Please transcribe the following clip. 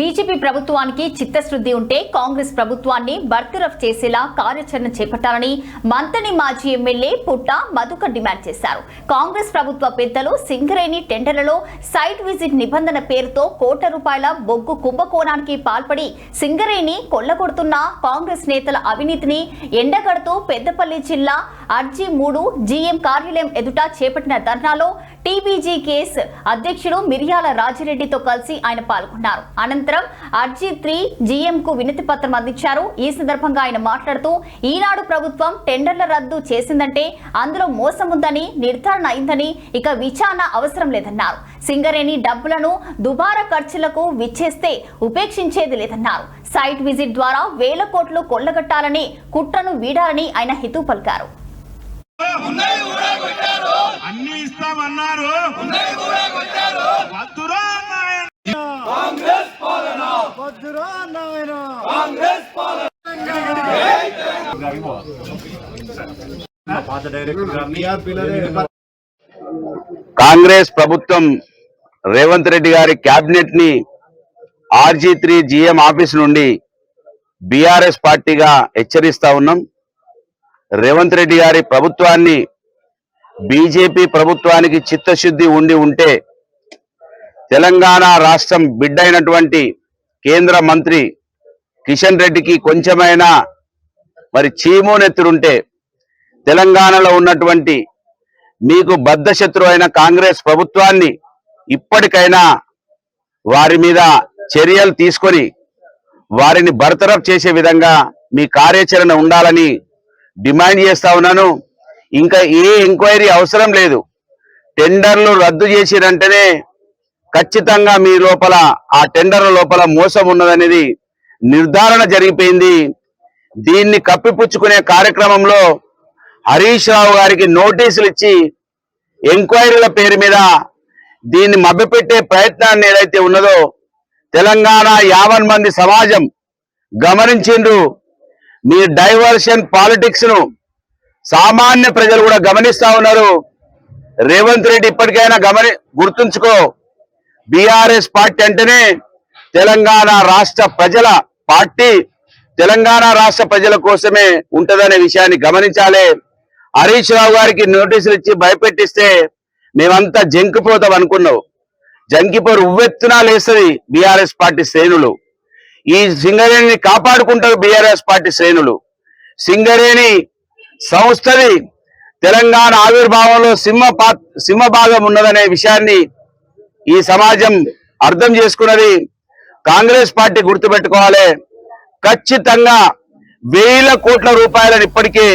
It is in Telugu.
బీజేపీ ప్రభుత్వానికి చిత్తశుద్ధి ఉంటే కాంగ్రెస్ ప్రభుత్వాన్ని బర్తరఫ్ చేసేలా కార్యాచరణ చేపట్టాలని మంతని మాజీ ఎమ్మెల్యే పుట్ట మధుకర్ డిమాండ్ చేశారు. కాంగ్రెస్ ప్రభుత్వ పెద్దలు సింగరేణి టెండర్లలో సైట్ విజిట్ నిబంధన పేరుతో కోట్ల రూపాయల బొగ్గు కుంభకోణానికి పాల్పడి సింగరేణి కొల్లగొడుతున్న కాంగ్రెస్ నేతల అవినీతిని ఎండగడుతూ పెద్దపల్లి జిల్లా అర్జీ 3 జీఎం కార్యాలయం ఎదుట చేపట్టిన ధర్నాలో టీబీజీ కేసు అధ్యక్షుడు మిర్యాల రాజిరెడ్డితో కలిసి ఆయన పాల్గొన్నారు. అనంతరం అర్జీ 3 జీఎం కు వినతి పత్రం అందించారు. ఈ సందర్భంగా ఆయన మాట్లాడుతూ ఈనాడు ప్రభుత్వం టెండర్ల రద్దు చేసిందంటే అందులో మోసం ఉందని నిర్ధారణ అయిందని, ఇక విచారణ అవసరం లేదన్నారు. సింగరేణి డబ్బులను దుబారా ఖర్చులకు విచ్చేస్తే ఉపేక్షించేది లేదన్నారు. సైట్ విజిట్ ద్వారా వేల కోట్లు కొల్లగట్టాలని కుట్రను వీడాలని ఆయన హితవు పలికారు. అన్ని ఇస్తామన్నారు. కాంగ్రెస్ ప్రభుత్వం రేవంత్ రెడ్డి గారి క్యాబినెట్ ని ఆర్జీ 3 జీఎం ఆఫీస్ నుండి బీఆర్ఎస్ పార్టీగా హెచ్చరిస్తా ఉన్నాం. రేవంత్ రెడ్డి గారి ప్రభుత్వాన్ని బీజేపీ ప్రభుత్వానికి చిత్తశుద్ధి ఉంటే తెలంగాణ రాష్ట్రం బిడ్డ అయినటువంటి కేంద్ర మంత్రి కిషన్ రెడ్డికి కొంచెమైనా చీమోనెత్తురుంటే తెలంగాణలో ఉన్నటువంటి మీకు బద్ధశత్రు అయిన కాంగ్రెస్ ప్రభుత్వాన్ని ఇప్పటికైనా వారి మీద చర్యలు తీసుకొని వారిని బర్తరఫ్ చేసే విధంగా మీ కార్యాచరణ ఉండాలని డిమాండ్ చేస్తా ఉన్నాను. ఇంకా ఏ ఎంక్వైరీ అవసరం లేదు. టెండర్లు రద్దు చేసిరంటేనే ఖచ్చితంగా మీ లోపల ఆ టెండర్ల లోపల మోసం ఉన్నదనేది నిర్ధారణ జరిగిపోయింది. దీన్ని కప్పిపుచ్చుకునే కార్యక్రమంలో హరీష్ రావు గారికి నోటీసులు ఇచ్చి ఎంక్వైరీల పేరు మీద దీన్ని మభ్యపెట్టే ప్రయత్నాన్ని ఏదైతే ఉన్నదో తెలంగాణ 50 మంది సమాజం గమనించిండ్రు. మీ డైవర్షన్ పాలిటిక్స్ ను సామాన్య ప్రజలు కూడా గమనిస్తా ఉన్నారు. రేవంత్ రెడ్డి ఇప్పటికైనా గుర్తుంచుకో, బీఆర్ఎస్ పార్టీ అంటేనే తెలంగాణ రాష్ట్ర ప్రజల పార్టీ, తెలంగాణ రాష్ట్ర ప్రజల కోసమే ఉంటదనే విషయాన్ని గమనించాలి. హరీష్ రావు గారికి నోటీసులు ఇచ్చి భయపెట్టిస్తే మేమంతా జంకిపోతాం అనుకున్నావు. జంకిపోరు ఉవ్వెత్తున లేస్తుంది బీఆర్ఎస్ పార్టీ శ్రేణులు. ఈ సింగరేణిని కాపాడుకుంటారు బీఆర్ఎస్ పార్టీ శ్రేణులు. సింగరేణి సంస్థది తెలంగాణ ఆవిర్భావంలో సింహభాగం ఉన్నదనే విషయాన్ని ఈ సమాజం అర్థం చేసుకున్నది. కాంగ్రెస్ పార్టీ గుర్తుపెట్టుకోవాలి. ఖచ్చితంగా వేల కోట్ల రూపాయలను ఇప్పటికే